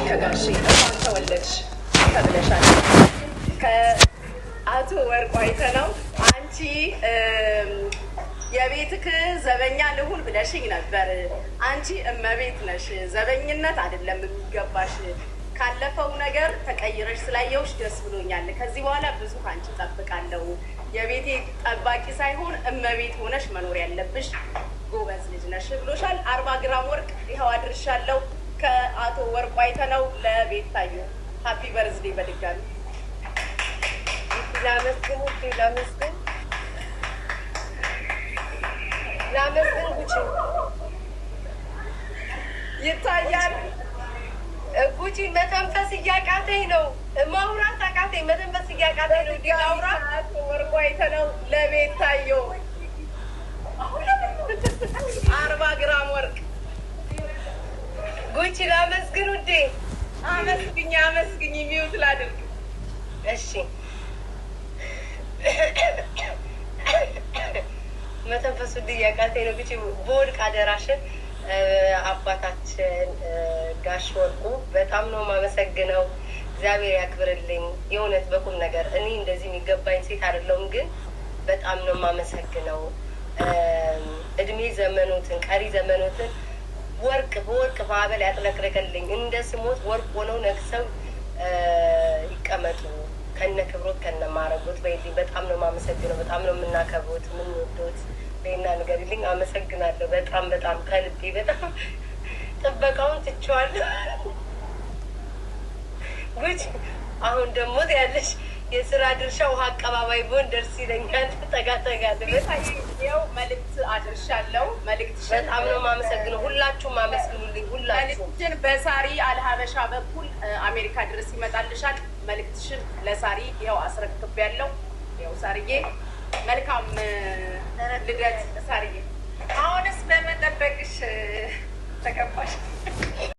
ከጋሼ እንኳን ተወለድሽ ተብለሻል። ከአቶ ወርቁ አይተነው አንቺ የቤትክ ዘበኛ ልሁን ብለሽኝ ነበር። አንቺ እመቤት ነሽ፣ ዘበኝነት አይደለም የሚገባሽ። ካለፈው ነገር ተቀይረሽ ስላየውሽ ደስ ብሎኛል። ከዚህ በኋላ ብዙ ካንቺ ጠብቃለሁ። የቤቴ ጠባቂ ሳይሆን እመቤት ሆነሽ መኖር ያለብሽ ጎበዝ ልጅ ነሽ ብሎሻል። 40 ግራም ወርቅ ይኸው አድርሻለሁ። ከአቶ ወርቁ አይተነው ለቤታዩ ሃፒ በርዝዴ በድጋሚ ላመስግን ጉቺ ይታያል። ጉቺ መተንፈስ እያቃተኝ ነው፣ ማውራት አቃተኝ፣ መተንፈስ እያቃተኝ ነው። ዲላውራ አቶ ወርቁ አይተነው ለቤታዩ 40 ግራም ወርቅ ጉቺ ላመስግን ውዴ። አመስግኝ ሚውት ላድርግ። እሺ መተንፈስ ውዴ እያቃተኝ ነው። ጉቺ በወድቅ አደራሽን አባታችን ጋሽ ወርቁ በጣም ነው የማመሰግነው። እግዚአብሔር ያክብርልኝ። የእውነት በቁም ነገር እኔ እንደዚህ የሚገባኝ ሴት አይደለሁም፣ ግን በጣም ነው የማመሰግነው። እድሜ ዘመኖትን ቀሪ ዘመኖትን ወርቅ በወርቅ ማዕበል ያጥለቅልቅልኝ። እንደ ስሞት ወርቅ ሆነው ነግሰው ይቀመጡ ከነ ክብሮት ከነ ማረጎት በይልኝ። በጣም ነው የማመሰግነው። በጣም ነው የምናከብሮት የምንወዶት። ሌና ነገር ይልኝ። አመሰግናለሁ በጣም ከልቤ። በጣም ጥበቃውን ትቼዋለሁ። ጉቺ አሁን ደግሞ ያለሽ የስራ ድርሻ ውሃ አቀባባይ ቦን ደርስ ይለኛል። ጠጋ ይኸው መልዕክት አድርሻለሁ። መልዕክትሽን በጣም ነው የማመሰግነው። ሁላችሁም አመስግኑልኝ። መልዕክትሽን በሳሪ አልሀበሻ በኩል አሜሪካ ድረስ ይመጣልሻል። መልዕክትሽን ለሳሪ ይኸው አስረክቤያለሁ። ይኸው ሳሪዬ መልካም ልደት ሳሪዬ።